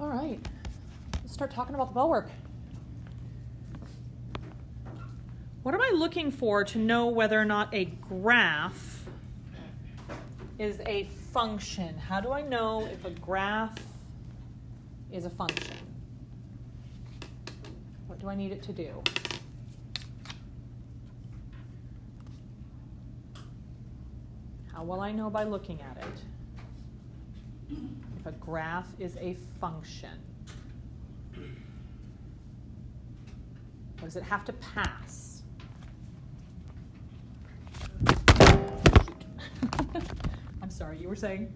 All right, let's start talking about the bulwark. What am I looking for to know whether or not a graph is a function? How do I know if a graph is a function? What do I need it to do? How will I know by looking at it if a graph is a function? What does it have to pass? I'm sorry, you were saying?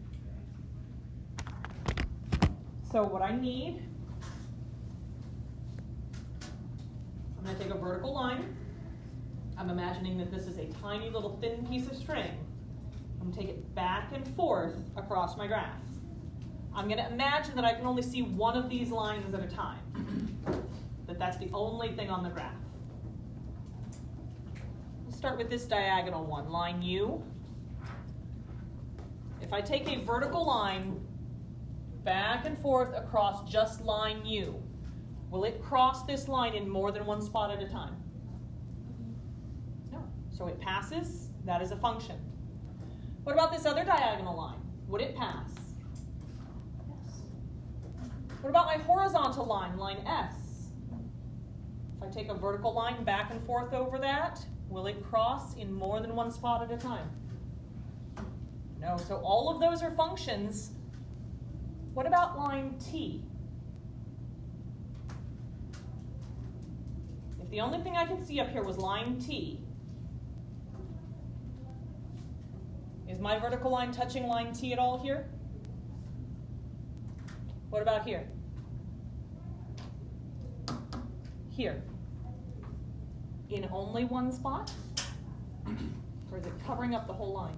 So what I need, I'm going to take a vertical line. I'm imagining that this is a tiny little thin piece of string. I'm going to take it back and forth across my graph. I'm going to imagine that I can only see one of these lines at a time. That's the only thing on the graph. Let's start with this diagonal one, line U. If I take a vertical line back and forth across just line U, will it cross this line in more than one spot at a time? No. So it passes. That is a function. What about this other diagonal line? Would it pass? Yes. What about my horizontal line, line S? If I take a vertical line back and forth over that, will it cross in more than one spot at a time? No. So all of those are functions. What about line T? If the only thing I could see up here was line T, is my vertical line touching line T at all here? What about here? Here. In only one spot? Or is it covering up the whole line?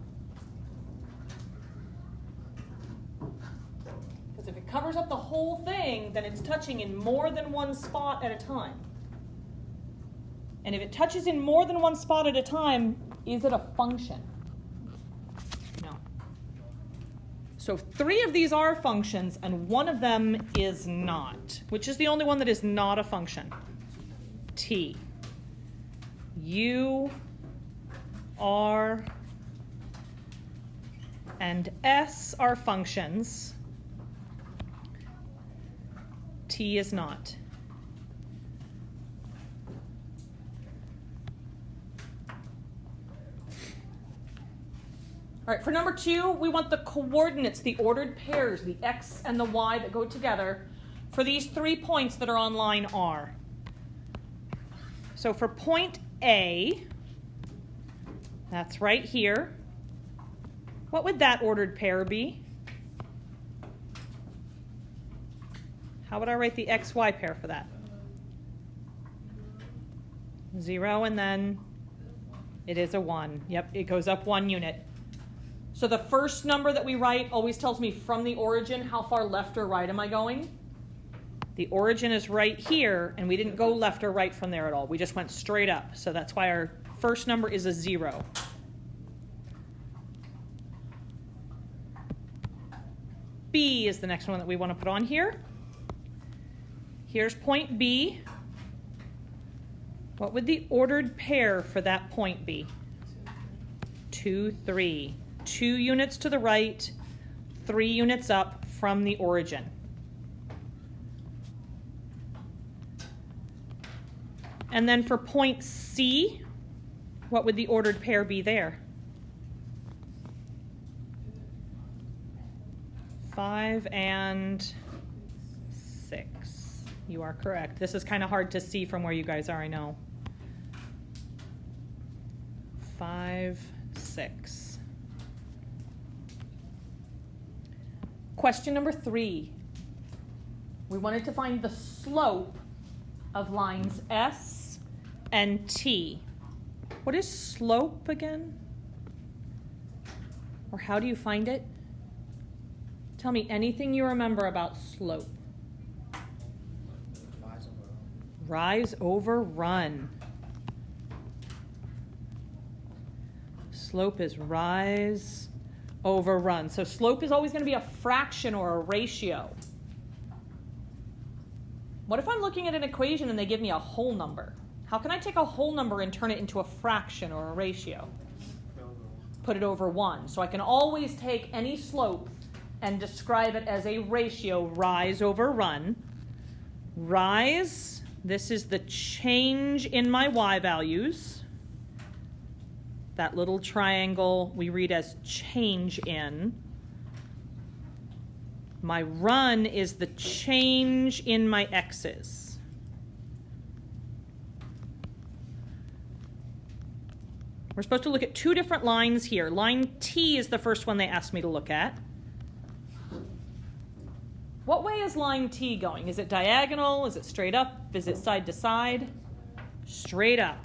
Because if it covers up the whole thing, then it's touching in more than one spot at a time. And if it touches in more than one spot at a time, is it a function? No. So 3 of these are functions, and one of them is not. Which is the only one that is not a function? T. U, R, and S are functions. T is not. All right, for number 2, we want the coordinates, the ordered pairs, the X and the Y that go together for these 3 points that are on line R. So for point A, that's right here. What would that ordered pair be? How would I write the XY pair for that? 0, and then it is a 1. Yep, it goes up 1 unit. So the first number that we write always tells me from the origin how far left or right am I going. The origin is right here, and we didn't go left or right from there at all. We just went straight up. So that's why our first number is a 0. B is the next one that we want to put on here. Here's point B. What would the ordered pair for that point be? 2, 3. 2 units to the right, 3 units up from the origin. And then for point C, what would the ordered pair be there? 5 and 6. You are correct. This is kind of hard to see from where you guys are, I know. 5, 6. Question number 3. We wanted to find the slope of lines S and T. What is slope again? Or how do you find it? Tell me anything you remember about slope. Rise over run. Slope is rise over run. So slope is always going to be a fraction or a ratio. What if I'm looking at an equation and they give me a whole number? How can I take a whole number and turn it into a fraction or a ratio? Put it over 1. So I can always take any slope and describe it as a ratio, rise over run. Rise, this is the change in my y values. That little triangle we read as change in. My run is the change in my x's. We're supposed to look at 2 different lines here. Line T is the first one they asked me to look at. What way is line T going? Is it diagonal? Is it straight up? Is it side to side? Straight up.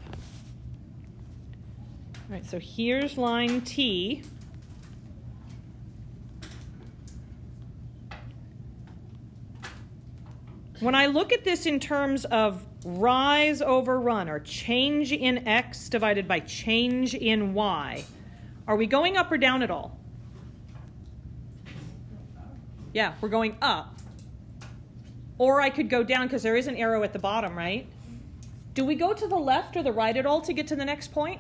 All right, so here's line T. When I look at this in terms of rise over run, or change in x divided by change in y, are we going up or down at all? Yeah, we're going up. Or I could go down because there is an arrow at the bottom, right? Do we go to the left or the right at all to get to the next point?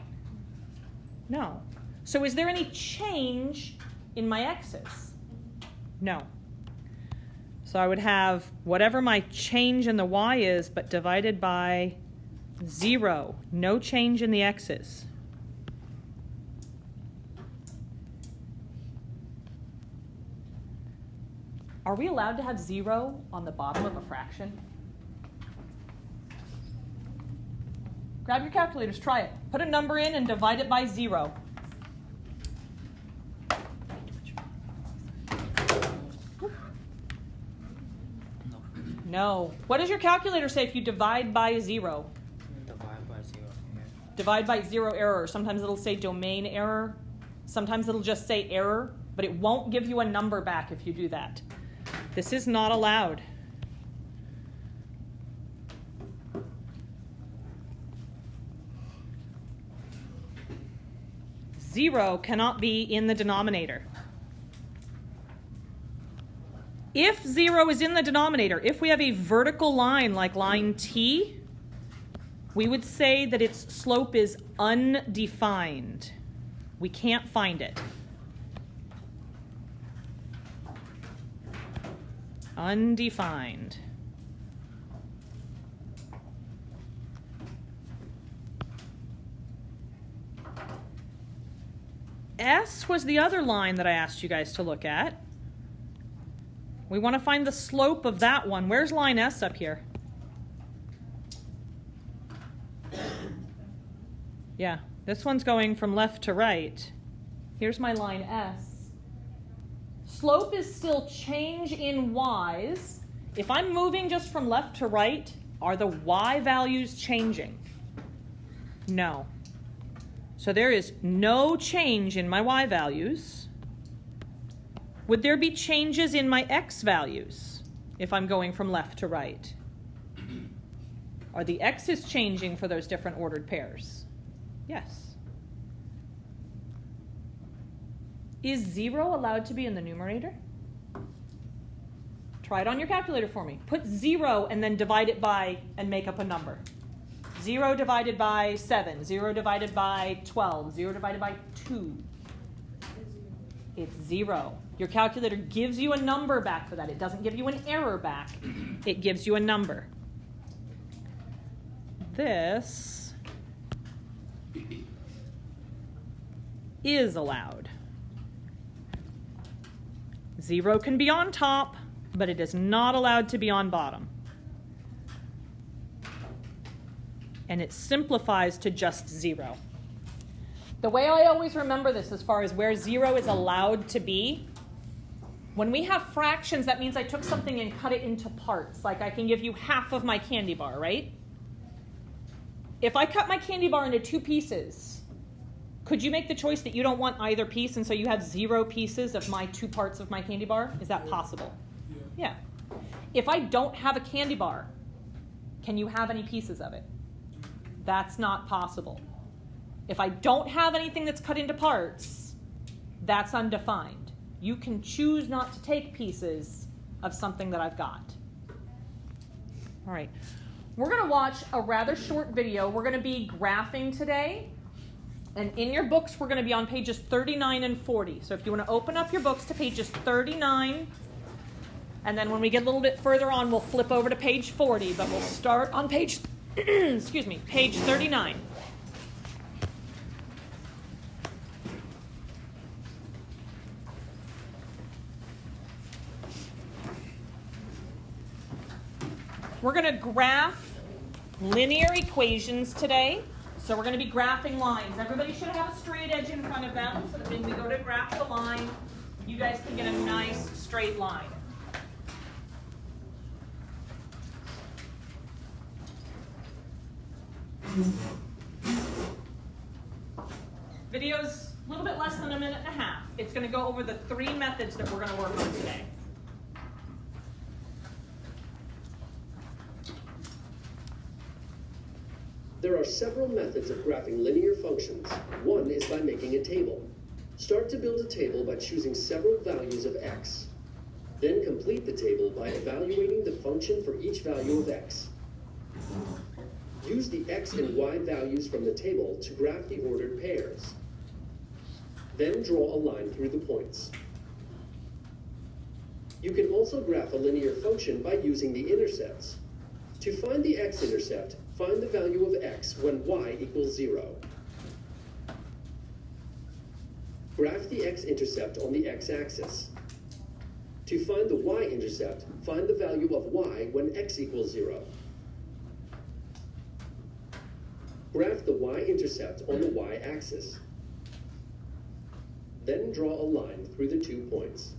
No. So is there any change in my x's? No. So I would have whatever my change in the y is, but divided by 0. No change in the x's. Are we allowed to have 0 on the bottom of a fraction? Grab your calculators, try it. Put a number in and divide it by 0. No. What does your calculator say if you divide by 0? Divide by 0. Yeah. Divide by 0 error. Sometimes it'll say domain error. Sometimes it'll just say error, but it won't give you a number back if you do that. This is not allowed. Zero cannot be in the denominator. If 0 is in the denominator, if we have a vertical line like line T, we would say that its slope is undefined. We can't find it. Undefined. S was the other line that I asked you guys to look at. We want to find the slope of that one. Where's line S up here? Yeah, this one's going from left to right. Here's my line S. Slope is still change in y's. If I'm moving just from left to right, are the y values changing? No. So there is no change in my y values. Would there be changes in my x values if I'm going from left to right? Are the x's changing for those different ordered pairs? Yes. Is 0 allowed to be in the numerator? Try it on your calculator for me. Put 0 and then divide it by and make up a number. 0 divided by 7, 0 divided by 12, 0 divided by 2. It's 0. Your calculator gives you a number back for that. It doesn't give you an error back. It gives you a number. This is allowed. 0 can be on top, but it is not allowed to be on bottom. And it simplifies to just 0. The way I always remember this as far as where 0 is allowed to be, when we have fractions, that means I took something and cut it into parts. Like I can give you half of my candy bar, right? If I cut my candy bar into 2 pieces, could you make the choice that you don't want either piece and so you have 0 pieces of my 2 parts of my candy bar? Is that possible? Yeah. If I don't have a candy bar, can you have any pieces of it? That's not possible. If I don't have anything that's cut into parts, that's undefined. You can choose not to take pieces of something that I've got. All right. We're going to watch a rather short video. We're going to be graphing today. And in your books, we're going to be on pages 39 and 40. So if you want to open up your books to pages 39, and then when we get a little bit further on, we'll flip over to page 40. But we'll start on page, excuse me, page 39. We're going to graph linear equations today. So we're going to be graphing lines. Everybody should have a straight edge in front of them so that when we go to graph the line, you guys can get a nice straight line. Video's a little bit less than a minute and a half. It's going to go over the 3 methods that we're going to work on today. There are several methods of graphing linear functions. One is by making a table. Start to build a table by choosing several values of x. Then complete the table by evaluating the function for each value of x. Use the x and y values from the table to graph the ordered pairs. Then draw a line through the points. You can also graph a linear function by using the intercepts. To find the x-intercept, find the value of x when y equals 0. Graph the x-intercept on the x-axis. To find the y-intercept, find the value of y when x equals 0. Graph the y-intercept on the y-axis. Then draw a line through the 2 points.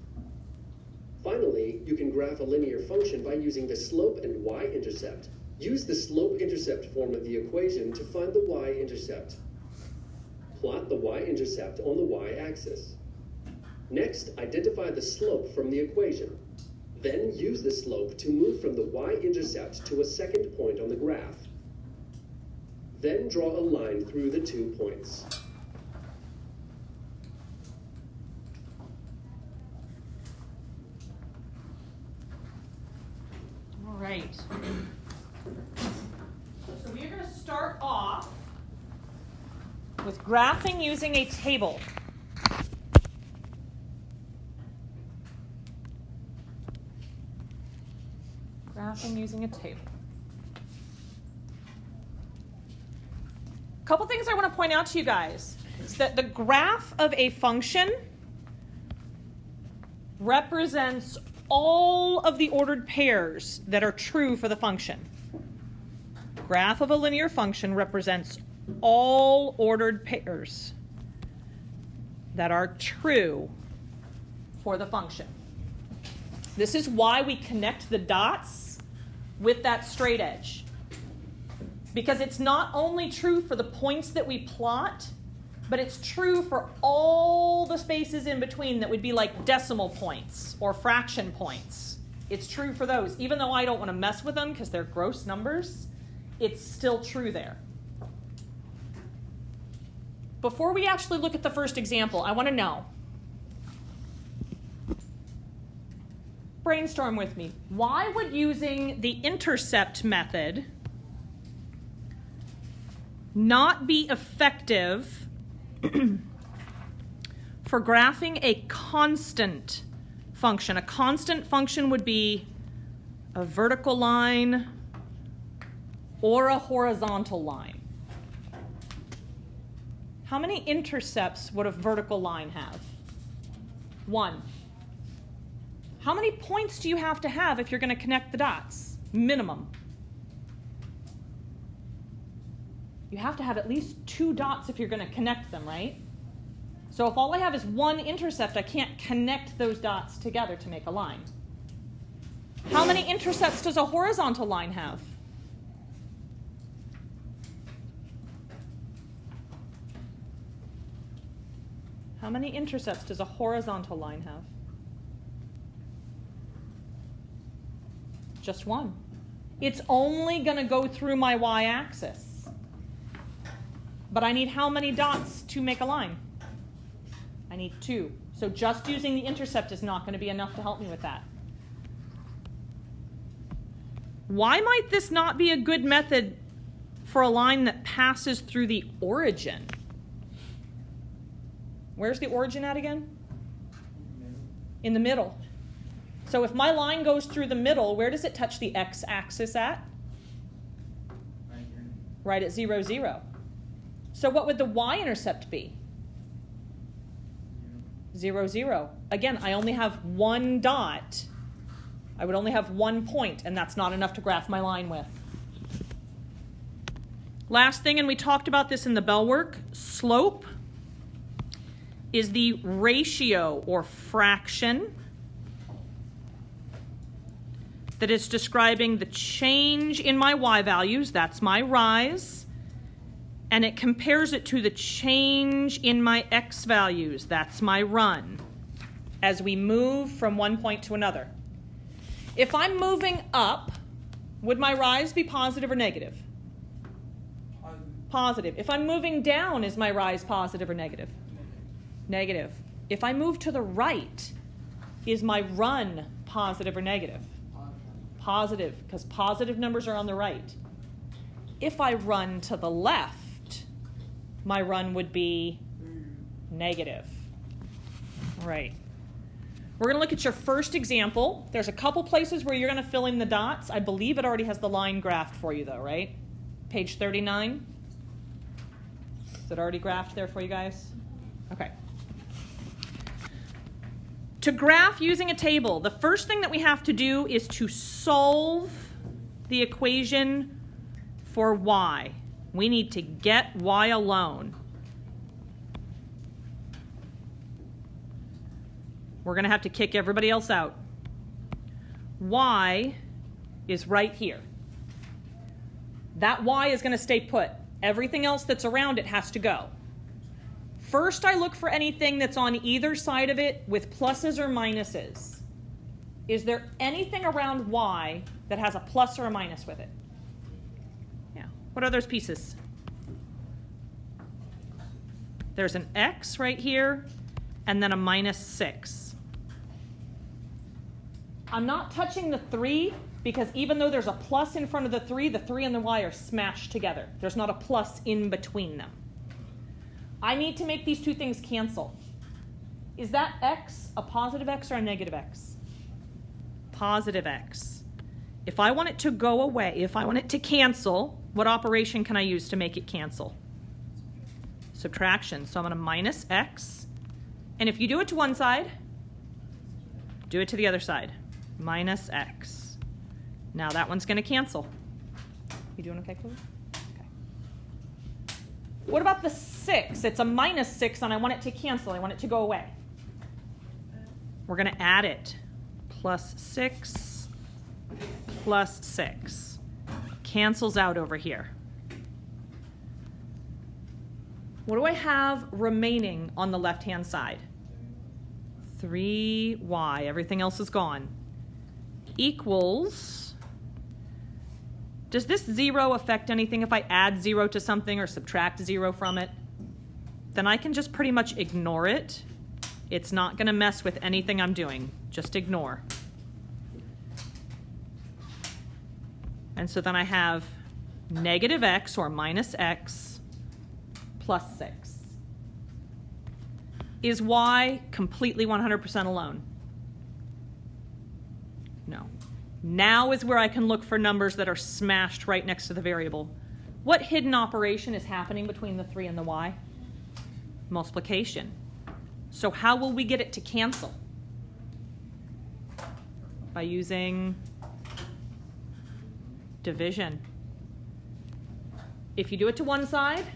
Finally, you can graph a linear function by using the slope and y-intercept. Use the slope-intercept form of the equation to find the y-intercept. Plot the y-intercept on the y-axis. Next, identify the slope from the equation. Then use the slope to move from the y-intercept to a second point on the graph. Then draw a line through the 2 points. All right. So we're going to start off with graphing using a table. Graphing using a table. A couple things I want to point out to you guys is that the graph of a function represents all of the ordered pairs that are true for the function. Graph of a linear function represents all ordered pairs that are true for the function. This is why we connect the dots with that straight edge. Because it's not only true for the points that we plot, but it's true for all the spaces in between that would be like decimal points or fraction points. It's true for those. Even though I don't want to mess with them because they're gross numbers, it's still true there. Before we actually look at the first example, I want to know, brainstorm with me, why would using the intercept method not be effective for graphing a constant function? A constant function would be a vertical line or a horizontal line. How many intercepts would a vertical line have? 1. How many points do you have to have if you're going to connect the dots? Minimum. You have to have at least 2 dots if you're going to connect them, right? So if all I have is 1 intercept, I can't connect those dots together to make a line. How many intercepts does a horizontal line have? How many intercepts does a horizontal line have? Just 1. It's only going to go through my y-axis. But I need how many dots to make a line? I need 2. So just using the intercept is not going to be enough to help me with that. Why might this not be a good method for a line that passes through the origin? Where's the origin at again? In the middle. So if my line goes through the middle, where does it touch the x-axis at? Right at 0, 0. So what would the y-intercept be? 0, 0. Again, I only have one dot. I would only have 1 point, and that's not enough to graph my line with. Last thing, and we talked about this in the bell work, slope is the ratio or fraction that is describing the change in my y values, that's my rise, and it compares it to the change in my x values, that's my run, as we move from one point to another. If I'm moving up, would my rise be positive or negative? Positive. If I'm moving down, is my rise positive or negative? Negative. If I move to the right, is my run positive or negative? Positive, because positive numbers are on the right. If I run to the left, my run would be negative. All right. We're going to look at your first example. There's a couple places where you're going to fill in the dots. I believe it already has the line graphed for you, though, right? Page 39. Is it already graphed there for you guys? Okay. To graph using a table, the first thing that we have to do is to solve the equation for y. We need to get y alone. We're going to have to kick everybody else out. Y is right here. That y is going to stay put. Everything else that's around it has to go. First, I look for anything that's on either side of it with pluses or minuses. Is there anything around y that has a plus or a minus with it? Yeah. What are those pieces? There's an x right here, and then a -6. I'm not touching the 3 because even though there's a plus in front of the 3 and the y are smashed together. There's not a plus in between them. I need to make these two things cancel. Is that x a positive x or a negative x? Positive x. If I want it to go away, if I want it to cancel, what operation can I use to make it cancel? Subtraction. So I'm going to minus x. And if you do it to one side, do it to the other side. Minus x. Now that one's going to cancel. You doing okay, Chloe? Okay. What about the 6? It's a -6 and I want it to cancel. I want it to go away. We're going to add it. +6 plus 6. Cancels out over here. What do I have remaining on the left-hand side? 3y. Everything else is gone. Equals. Does this 0 affect anything if I add 0 to something or subtract 0 from it? Then I can just pretty much ignore it. It's not going to mess with anything I'm doing. Just ignore. And so then I have negative x or minus x plus 6. Is y completely 100% alone? No. Now is where I can look for numbers that are smashed right next to the variable. What hidden operation is happening between the 3 and the y? Multiplication. So how will we get it to cancel? By using division. If you do it to one side,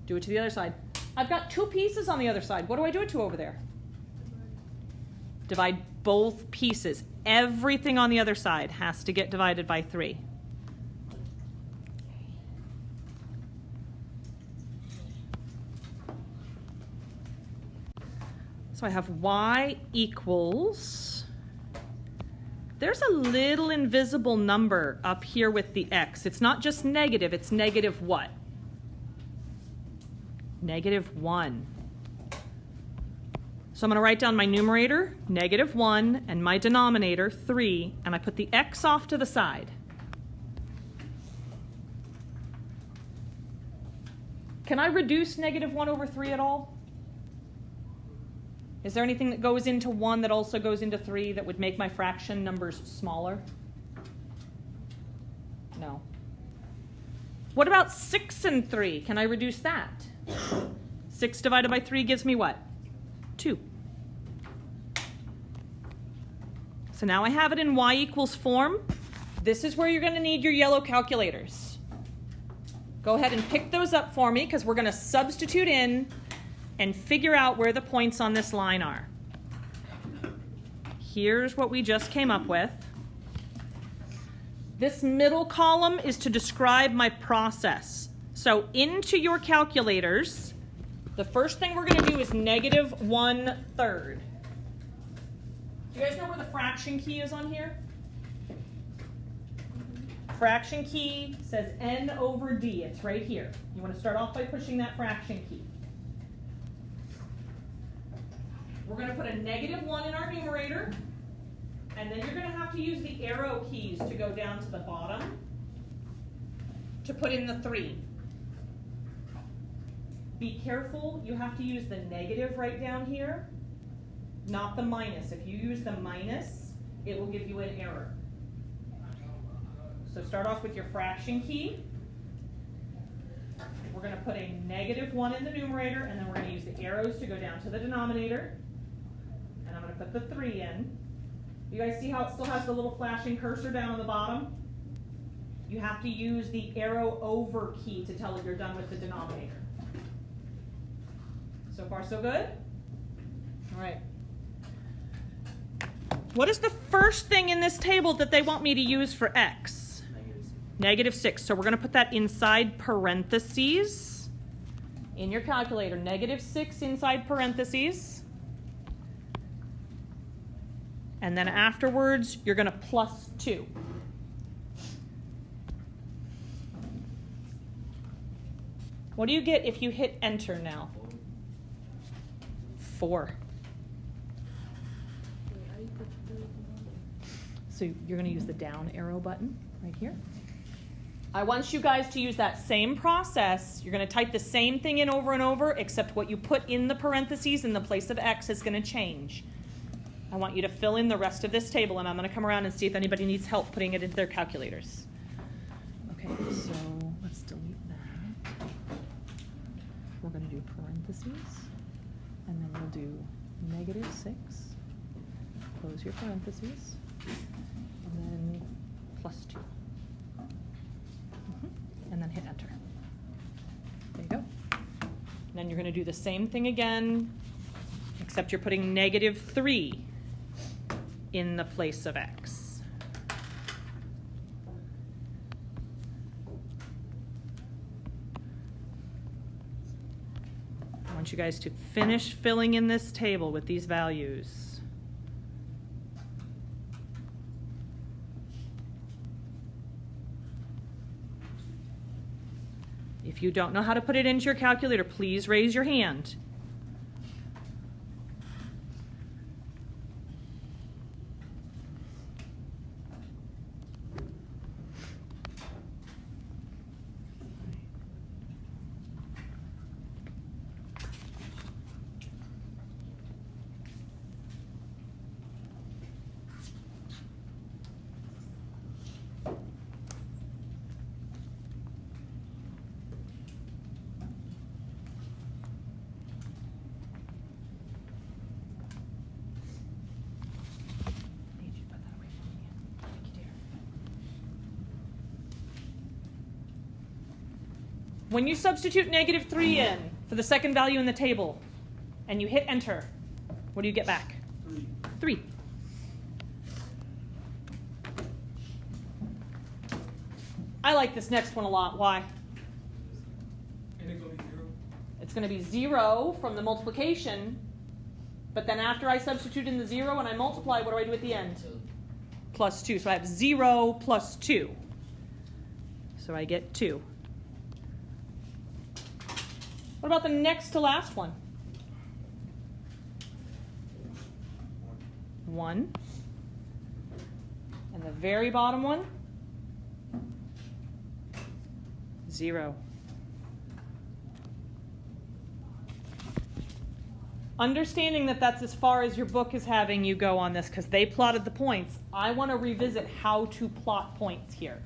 do it to the other side. I've got 2 pieces on the other side. What do I do it to over there? Divide both pieces. Everything on the other side has to get divided by 3. So I have y equals, there's a little invisible number up here with the x. It's not just negative, it's negative what? Negative 1. So I'm going to write down my numerator, -1, and my denominator, 3, and I put the x off to the side. Can I reduce -1/3 at all? Is there anything that goes into 1 that also goes into 3 that would make my fraction numbers smaller? No. What about 6 and 3? Can I reduce that? 6 divided by 3 gives me what? 2. So now I have it in y equals form. This is where you're going to need your yellow calculators. Go ahead and pick those up for me because we're going to substitute in and figure out where the points on this line are. Here's what we just came up with. This middle column is to describe my process. So into your calculators, the first thing we're going to do is -1/3. Do you guys know where the fraction key is on here? Fraction key says n/d. It's right here. You want to start off by pushing that fraction key. We're going to put a -1 in our numerator, and then you're going to have to use the arrow keys to go down to the bottom to put in the 3. Be careful, you have to use the negative right down here, not the minus. If you use the minus, it will give you an error. So start off with your fraction key. We're going to put a -1 in the numerator, and then we're going to use the arrows to go down to the denominator. And I'm going to put the 3 in. You guys see how it still has the little flashing cursor down on the bottom? You have to use the arrow over key to tell it you're done with the denominator. So far, so good? All right. What is the first thing in this table that they want me to use for x? -6. So we're going to put that inside parentheses in your calculator. -6 inside parentheses. And then afterwards, you're going to plus 2. What do you get if you hit enter now? 4. So you're going to use the down arrow button right here. I want you guys to use that same process. You're going to type the same thing in over and over, except what you put in the parentheses in the place of x is going to change. I want you to fill in the rest of this table, and I'm going to come around and see if anybody needs help putting it into their calculators. Okay, so let's delete that. We're going to do parentheses, and then we'll do -6, close your parentheses, and then plus 2. And then hit enter. There you go. And then you're going to do the same thing again, except you're putting -3 in the place of x. I want you guys to finish filling in this table with these values. If you don't know how to put it into your calculator, please raise your hand. When you substitute -3 in for the second value in the table, and you hit enter, what do you get back? 3. I like this next one a lot. Why? And it's going to be 0. It's going to be 0 from the multiplication, but then after I substitute in the 0 and I multiply, what do I do at the end? Plus 2. So I have 0 plus 2. So I get 2. What about the next to last one? 1. And the very bottom one, 0. Understanding that that's as far as your book is having you go on this because they plotted the points, I want to revisit how to plot points here,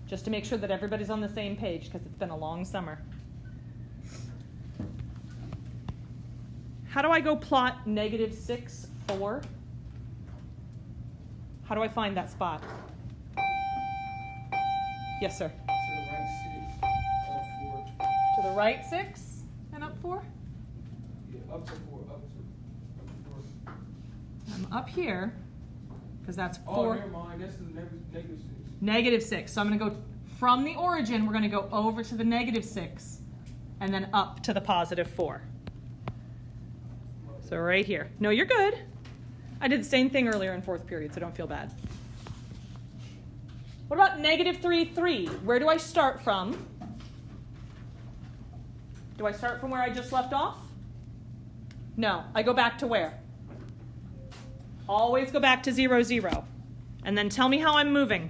just to make sure that everybody's on the same page because it's been a long summer. How do I go plot -6, 4? How do I find that spot? Yes, sir. To the right 6, up 4. To the right 6 and up 4? Yeah, up to 4, up to 4. I'm up here because that's 4. Oh, never mind. That's the negative 6. -6. So I'm going to go from the origin, we're going to go over to the -6 and then up to the +4. So right here. No, you're good. I did the same thing earlier in 4th period, so don't feel bad. What about -3, 3? Where do I start from? Do I start from where I just left off? No, I go back to where? Always go back to 0, 0. And then tell me how I'm moving.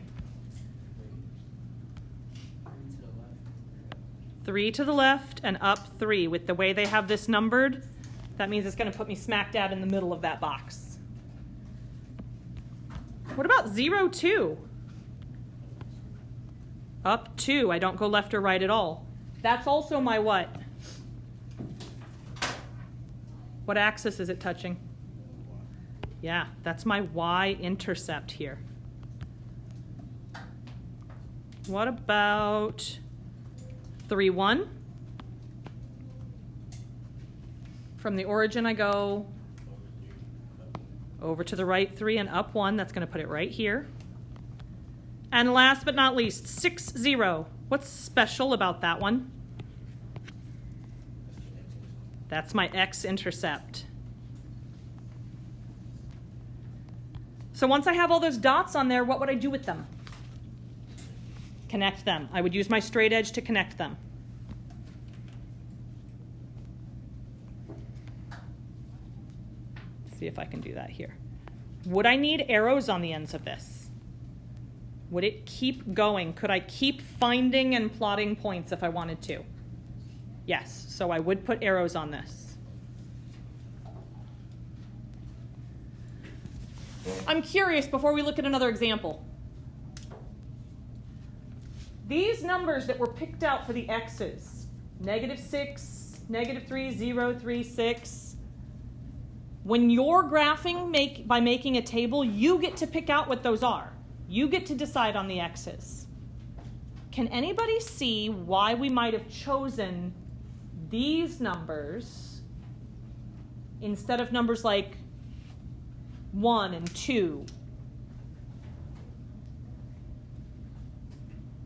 3 to the left and up 3. With the way they have this numbered, that means it's going to put me smack dab in the middle of that box. What about 0, 2? Up 2. I don't go left or right at all. That's also my what? What axis is it touching? Yeah, that's my Y-intercept here. What about 3, 1? From the origin, I go over to the right 3 and up 1. That's going to put it right here. And last but not least, 6, 0. What's special about that one? That's my X-intercept. So once I have all those dots on there, what would I do with them? Connect them. I would use my straight edge to connect them. See if I can do that here. Would I need arrows on the ends of this? Would it keep going? Could I keep finding and plotting points if I wanted to? Yes, so I would put arrows on this. I'm curious before we look at another example. These numbers that were picked out for the x's, -6, -3, 0, 3, 6, when you're graphing by making a table, you get to pick out what those are. You get to decide on the x's. Can anybody see why we might have chosen these numbers instead of numbers like 1 and 2?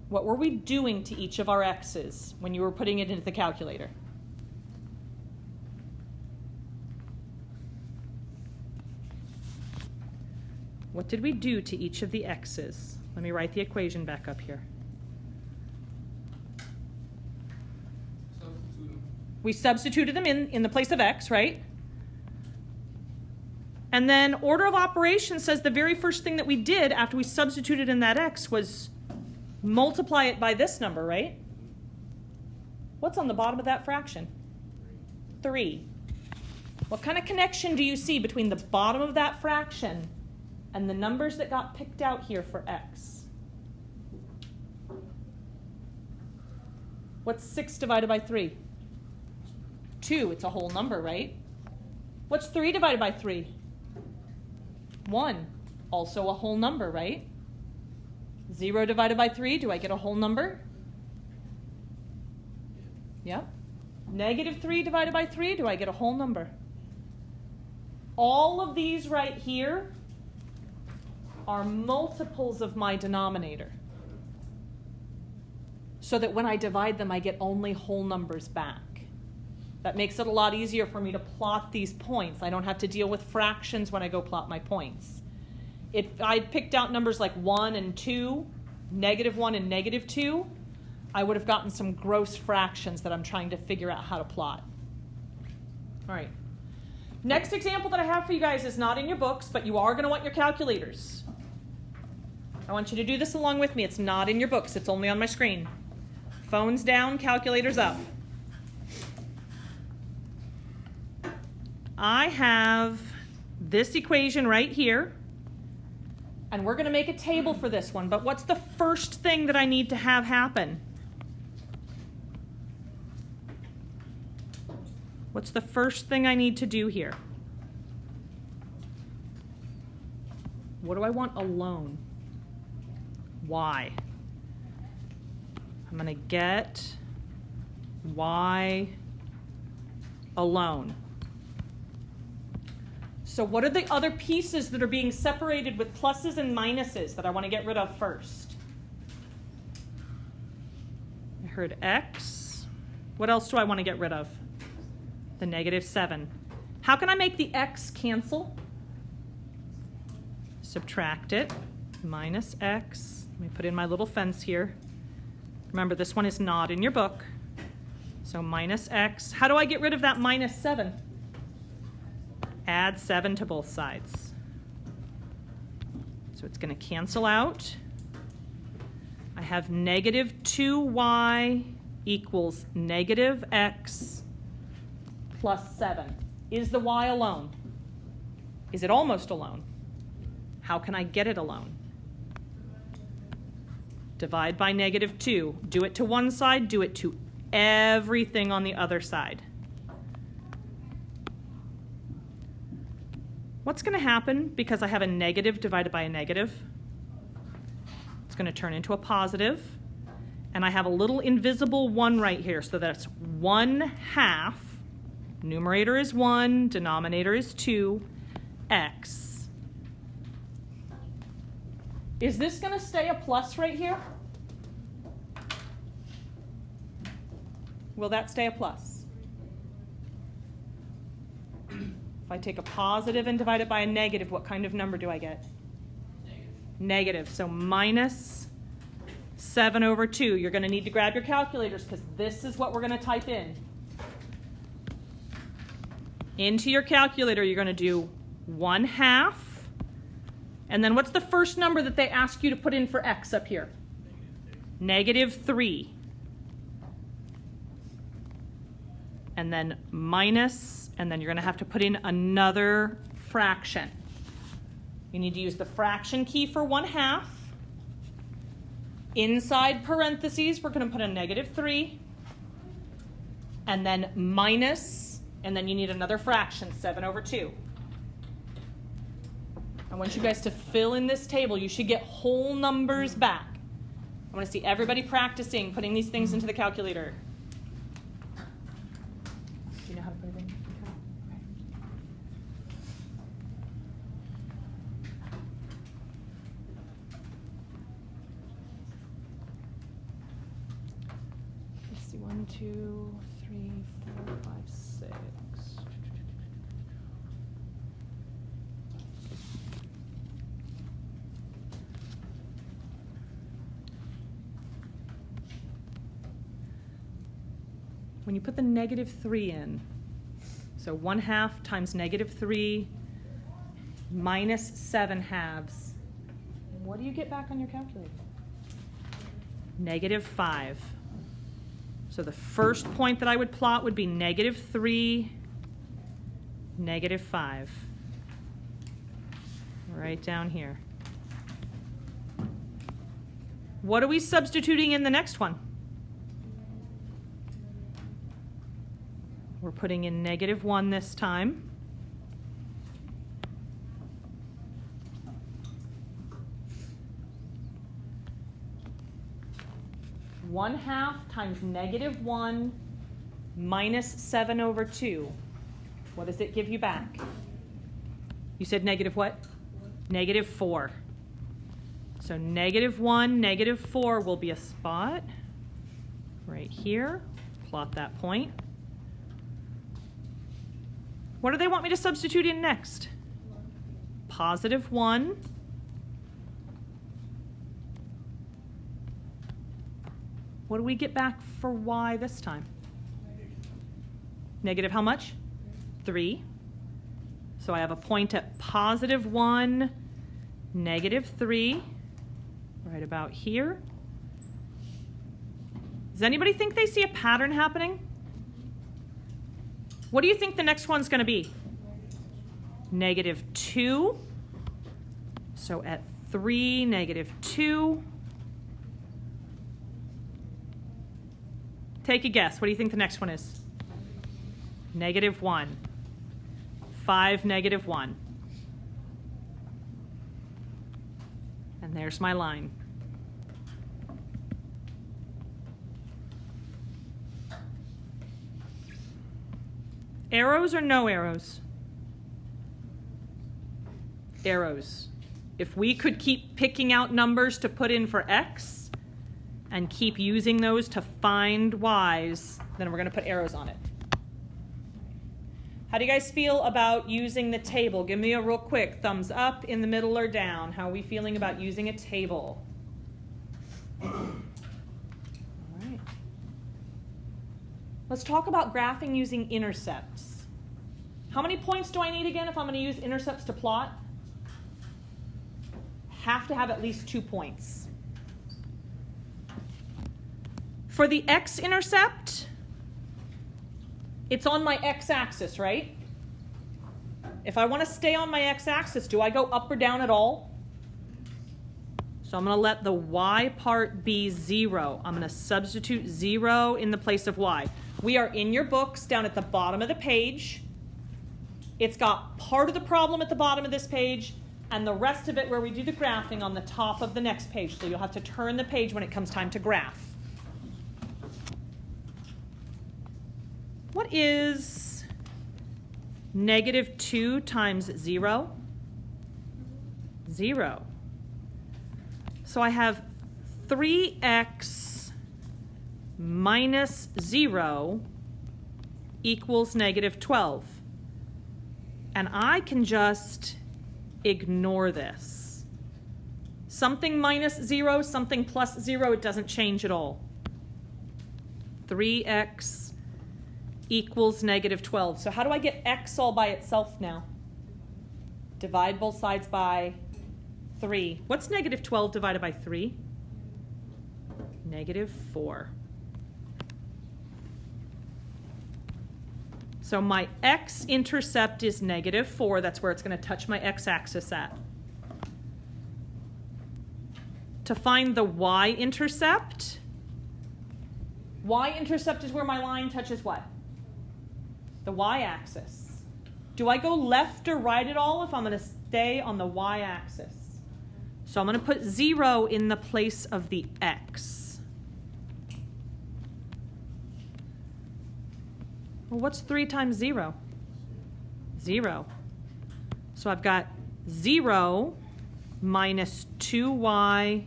What were we doing to each of our x's when you were putting it into the calculator? What did we do to each of the x's? Let me write the equation back up here. We substituted them in the place of x, right? And then order of operations says the very first thing that we did after we substituted in that x was multiply it by this number, right? What's on the bottom of that fraction? 3. What kind of connection do you see between the bottom of that fraction and the numbers that got picked out here for x? What's 6 divided by 3? 2. It's a whole number, right? What's 3 divided by 3? 1. Also a whole number, right? 0 divided by 3, do I get a whole number? Yep. -3 divided by 3, do I get a whole number? All of these right here are multiples of my denominator, so that when I divide them, I get only whole numbers back. That makes it a lot easier for me to plot these points. I don't have to deal with fractions when I go plot my points. If I picked out numbers like 1 and 2, -1 and -2, I would have gotten some gross fractions that I'm trying to figure out how to plot. All right. Next example that I have for you guys is not in your books, but you are going to want your calculators. I want you to do this along with me. It's not in your books. It's only on my screen. Phones down, calculators up. I have this equation right here, and we're going to make a table for this one. But what's the first thing that I need to have happen? What's the first thing I need to do here? What do I want alone? Y. I'm going to get Y alone. So what are the other pieces that are being separated with pluses and minuses that I want to get rid of first? I heard X. What else do I want to get rid of? The -7. How can I make the X cancel? Subtract it. Minus X. Let me put in my little fence here. Remember, this one is not in your book. So minus X. How do I get rid of that -7? Add 7 to both sides. So it's going to cancel out. I have -2y equals -x plus 7. Is the y alone? Is it almost alone? How can I get it alone? Divide by -2. Do it to one side, do it to everything on the other side. What's going to happen because I have a negative divided by a negative? It's going to turn into a positive. And I have a little invisible 1 right here, so that's 1/2. Numerator is 1, denominator is 2, x. Is this going to stay a plus right here? Will that stay a plus? If I take a positive and divide it by a negative, what kind of number do I get? Negative. So minus 7/2. You're going to need to grab your calculators because this is what we're going to type in. Into your calculator, you're going to do 1/2. And then what's the first number that they ask you to put in for x up here? -3. And then minus, and then you're going to have to put in another fraction. You need to use the fraction key for 1/2. Inside parentheses, we're going to put a -3. And then minus, and then you need another fraction, 7/2. I want you guys to fill in this table. You should get whole numbers back. I want to see everybody practicing putting these things into the calculator. Do you know how to put it in? Okay. Let's see, 1, 2, 3, 4, 5, 6. When you put the -3 in, so 1/2 times -3 minus 7/2, what do you get back on your calculator? -5. So the first point that I would plot would be -3, -5. Right down here. What are we substituting in the next one? We're putting in -1 this time. (1/2) times -1 minus 7/2. What does it give you back? You said negative what? -4. So -1, -4 will be a spot right here. Plot that point. What do they want me to substitute in next? +1. What do we get back for y this time? Negative how much? 3. So I have a point at +1, -3, right about here. Does anybody think they see a pattern happening? What do you think the next one's going to be? -2. So at 3, -2. Take a guess. What do you think the next one is? -1. 5, -1. And there's my line. Arrows or no arrows? Arrows. If we could keep picking out numbers to put in for X and keep using those to find Y's, then we're going to put arrows on it. How do you guys feel about using the table? Give me a real quick thumbs up, in the middle, or down. How are we feeling about using a table? All right. Let's talk about graphing using intercepts. How many points do I need again if I'm going to use intercepts to plot? Have to have at least 2 points. For the X-intercept, it's on my x-axis, right? If I want to stay on my x-axis, do I go up or down at all? So I'm going to let the y part be 0. I'm going to substitute 0 in the place of y. We are in your books down at the bottom of the page. It's got part of the problem at the bottom of this page and the rest of it where we do the graphing on the top of the next page. So you'll have to turn the page when it comes time to graph. What is -2 times 0? 0. So I have 3x minus 0 equals -12. And I can just ignore this. Something minus 0, something plus 0, it doesn't change at all. 3x equals -12. So how do I get x all by itself now? Divide both sides by 3. What's -12 divided by 3? -4. So my x-intercept is -4. That's where it's going to touch my x-axis at. To find the y-intercept, y-intercept is where my line touches what? The y-axis. Do I go left or right at all if I'm going to stay on the y-axis? So I'm going to put 0 in the place of the x. Well, what's 3 times 0? 0. So I've got 0 minus 2y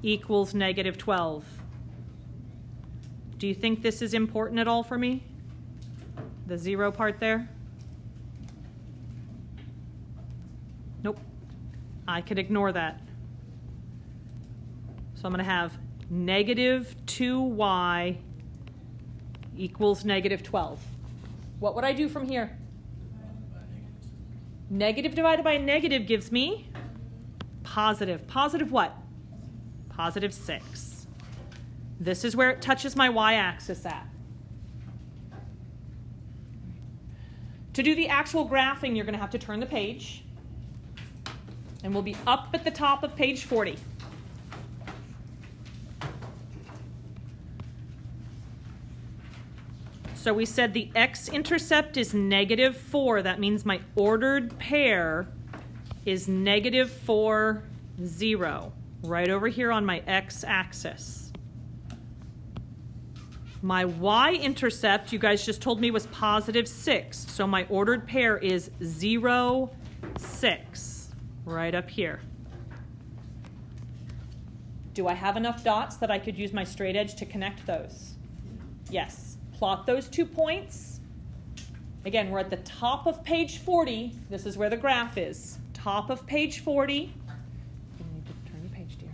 equals -12. Do you think this is important at all for me? The 0 part there? Nope. I could ignore that. So I'm going to have -2y equals -12. What would I do from here? Negative divided by negative gives me positive. Positive what? +6. This is where it touches my y-axis at. To do the actual graphing, you're going to have to turn the page. And we'll be up at the top of page 40. So we said the x-intercept is -4. That means my ordered pair is -4, 0. Right over here on my x-axis. My y-intercept, you guys just told me, was +6. So my ordered pair is 0, 6. Right up here. Do I have enough dots that I could use my straight edge to connect those? Yes. Plot those 2 points. Again, we're at the top of page 40. This is where the graph is. Top of page 40. You need to turn your page, dear.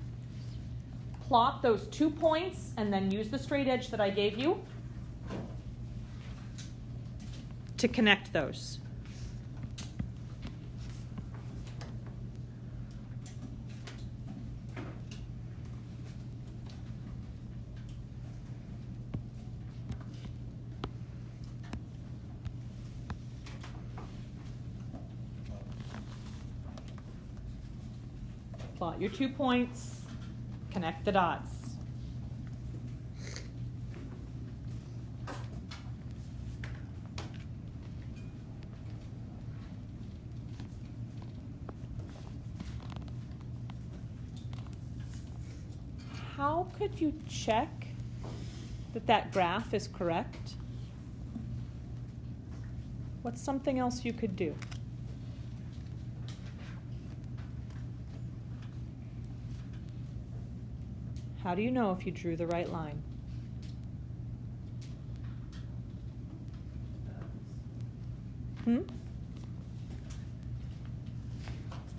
Plot those 2 points and then use the straight edge that I gave you to connect those. Plot your 2 points, connect the dots. How could you check that that graph is correct? What's something else you could do? How do you know if you drew the right line? Hmm?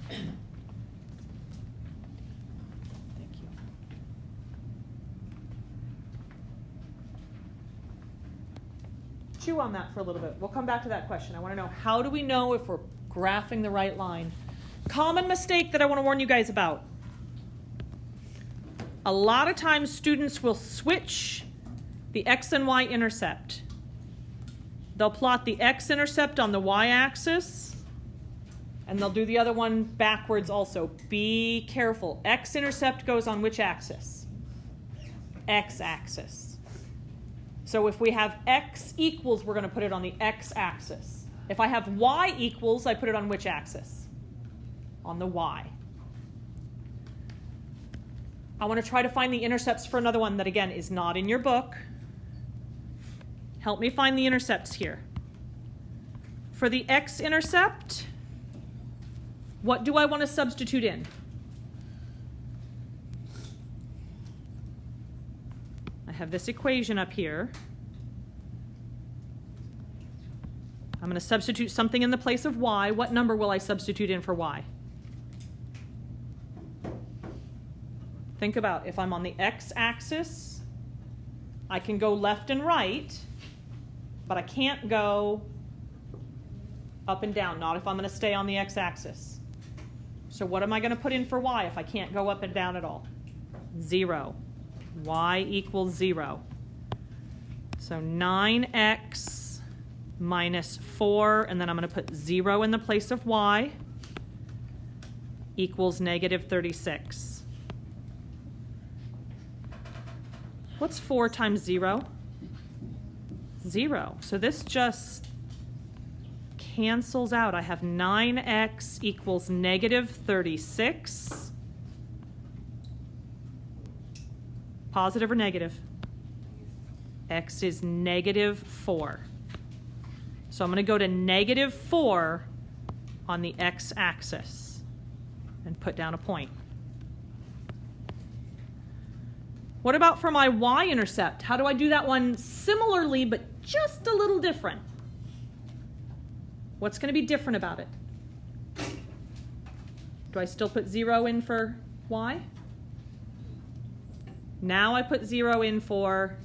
Thank you. Chew on that for a little bit. We'll come back to that question. I want to know, how do we know if we're graphing the right line? Common mistake that I want to warn you guys about. A lot of times students will switch the X and Y intercept. They'll plot the X-intercept on the Y-axis, and they'll do the other one backwards also. Be careful. X-intercept goes on which axis? X-axis. So if we have X equals, we're going to put it on the X-axis. If I have Y equals, I put it on which axis? On the Y. I want to try to find the intercepts for another one that, again, is not in your book. Help me find the intercepts here. For the X-intercept, what do I want to substitute in? I have this equation up here. I'm going to substitute something in the place of Y. What number will I substitute in for Y? Think about, if I'm on the X-axis, I can go left and right, but I can't go up and down, not if I'm going to stay on the X-axis. So what am I going to put in for Y if I can't go up and down at all? 0. Y equals 0. So 9x minus 4, and then I'm going to put 0 in the place of Y, equals negative 36. What's 4 times 0? 0. So this just cancels out. I have 9x equals negative 36. Positive or negative? X is negative 4. So I'm going to go to negative 4 on the X-axis and put down a point. What about for my Y-intercept? How do I do that one similarly, but just a little different? What's going to be different about it? Do I still put 0 in for Y? Now I put 0 in for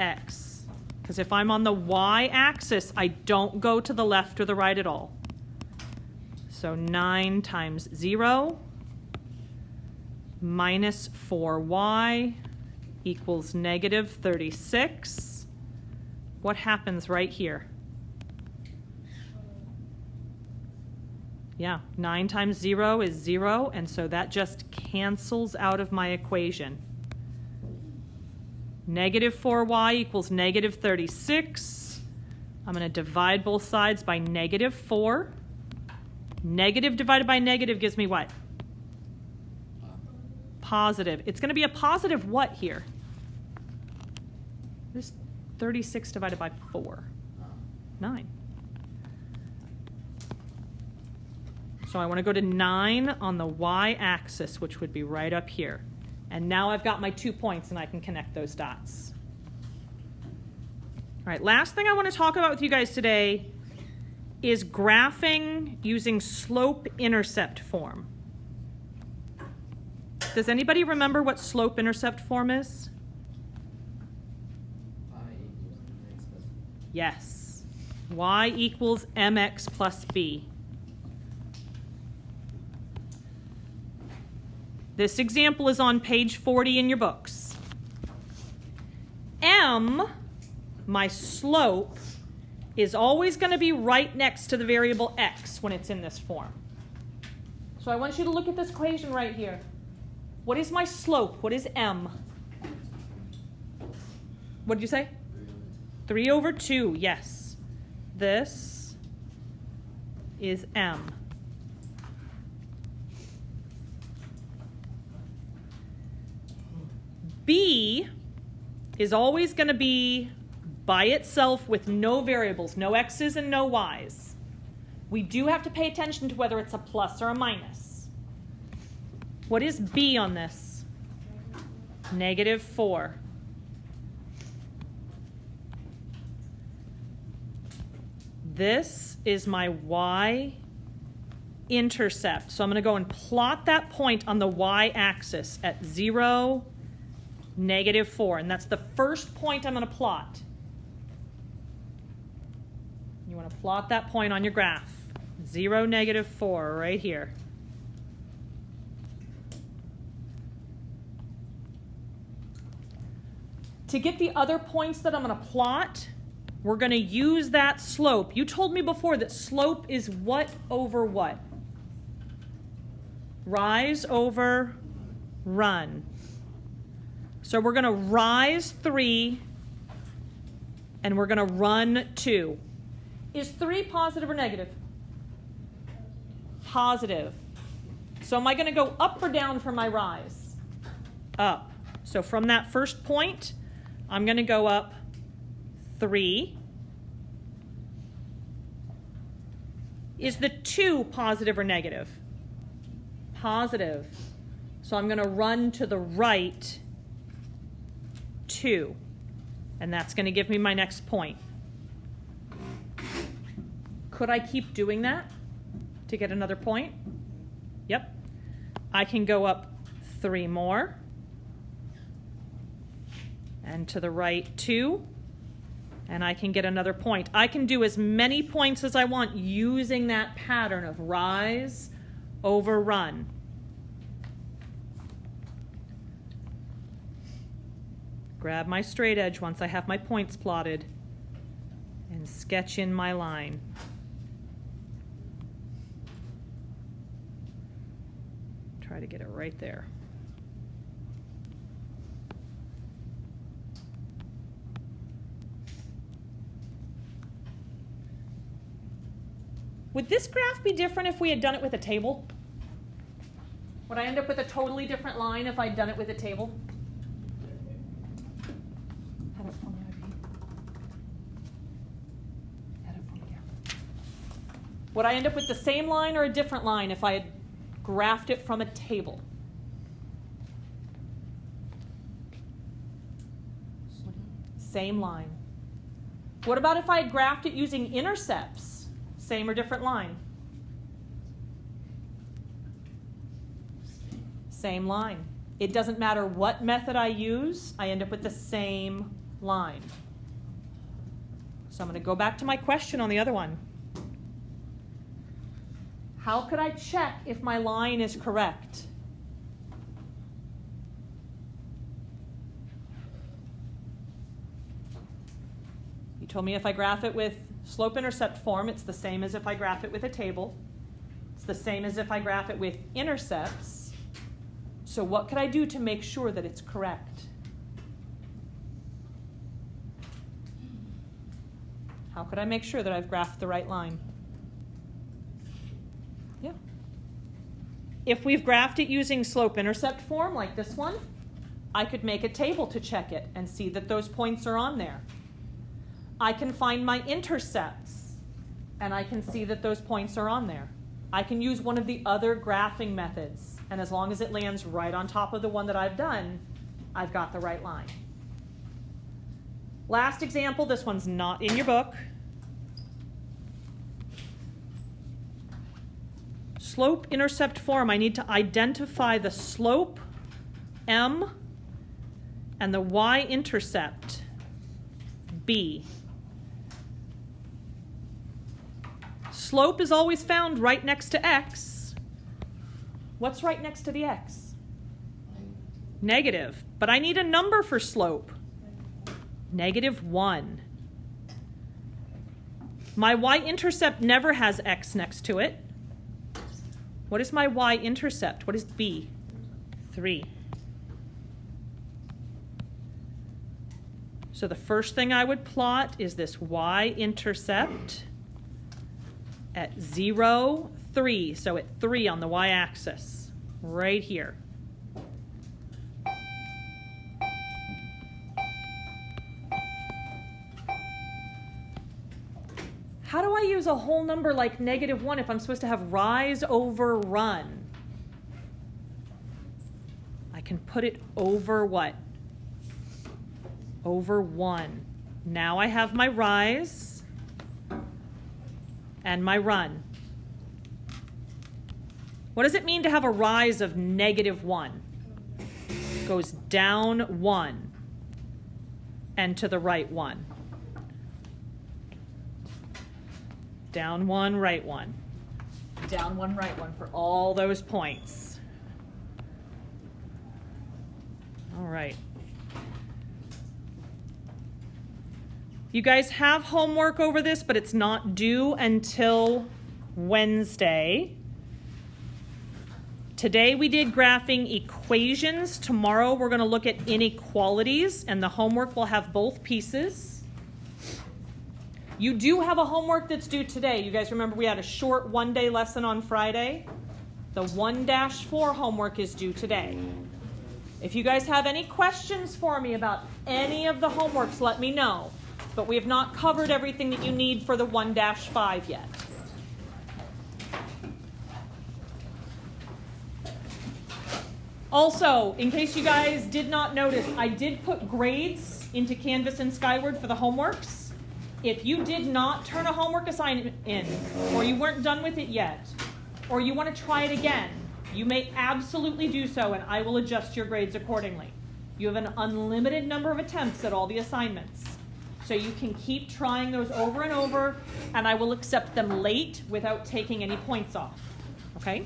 X. Because if I'm on the Y-axis, I don't go to the left or the right at all. So 9 times 0 minus 4y equals negative 36. What happens right here? Yeah, 9 times 0 is 0, and so that just cancels out of my equation. Negative 4y equals negative 36. I'm going to divide both sides by negative 4. Negative divided by negative gives me what? Positive. It's going to be a positive what here? There's 36 divided by 4. 9. So I want to go to 9 on the y-axis, which would be right up here. And now I've got my 2 points and I can connect those dots. All right, last thing I want to talk about with you guys today is graphing using slope-intercept form. Does anybody remember what slope-intercept form is? Yes. Y equals mx plus b. This example is on page 40 in your books. M, my slope, is always going to be right next to the variable x when it's in this form. So I want you to look at this equation right here. What is my slope? What is m? What did you say? 3 over 2, yes. This is m. B is always going to be by itself with no variables, no x's and no y's. We do have to pay attention to whether it's a plus or a minus. What is b on this? -4. This is my y-intercept. So I'm going to go and plot that point on the y-axis at 0, -4. And that's the first point I'm going to plot. You want to plot that point on your graph. 0, -4, right here. To get the other points that I'm going to plot, we're going to use that slope. You told me before that slope is what over what? Rise over run. So we're going to rise 3, and we're going to run 2. Is 3 positive or negative? Positive. So am I going to go up or down for my rise? Up. So from that first point, I'm going to go up 3. Is the 2 positive or negative? Positive. So I'm going to run to the right 2. And that's going to give me my next point. Could I keep doing that to get another point? Yep. I can go up 3 more. And to the right 2. And I can get another point. I can do as many points as I want using that pattern of rise over run. Grab my straight edge once I have my points plotted and sketch in my line. Try to get it right there. Would this graph be different if we had done it with a table? Would I end up with a totally different line if I'd done it with a table? Have it for me, IP. Have it for me, yeah. Would I end up with the same line or a different line if I had graphed it from a table? Same line. What about if I had graphed it using intercepts? Same or different line? Same line. It doesn't matter what method I use, I end up with the same line. So I'm going to go back to my question on the other one. How could I check if my line is correct? You told me if I graph it with slope-intercept form, it's the same as if I graph it with a table. It's the same as if I graph it with intercepts. So what could I do to make sure that it's correct? How could I make sure that I've graphed the right line? Yeah. If we've graphed it using slope-intercept form, like this one, I could make a table to check it and see that those points are on there. I can find my intercepts, and I can see that those points are on there. I can use one of the other graphing methods, and as long as it lands right on top of the one that I've done, I've got the right line. Last example, this one's not in your book. Slope-intercept form, I need to identify the slope, m, and the y-intercept, b. Slope is always found right next to x. What's right next to the x? Negative. But I need a number for slope. -1. My y-intercept never has x next to it. What is my y-intercept? What is b? 3. So the first thing I would plot is this y-intercept at 0, 3. So at 3 on the y-axis, right here. How do I use a whole number like -1 if I'm supposed to have rise over run? I can put it over what? Over 1. Now I have my rise and my run. What does it mean to have a rise of -1? It goes down 1 and to the right 1. Down 1, right 1. Down 1, right 1 for all those points. All right. You guys have homework over this, but it's not due until Wednesday. Today we did graphing equations. Tomorrow we're going to look at inequalities, and the homework will have both pieces. You do have a homework that's due today. You guys remember we had a short one-day lesson on Friday? The 1-4 homework is due today. If you guys have any questions for me about any of the homeworks, let me know. But we have not covered everything that you need for the 1-5 yet. Also, in case you guys did not notice, I did put grades into Canvas and Skyward for the homeworks. If you did not turn a homework assignment in, or you weren't done with it yet, or you want to try it again, you may absolutely do so, and I will adjust your grades accordingly. You have an unlimited number of attempts at all the assignments. So you can keep trying those over and over, and I will accept them late without taking any points off. Okay?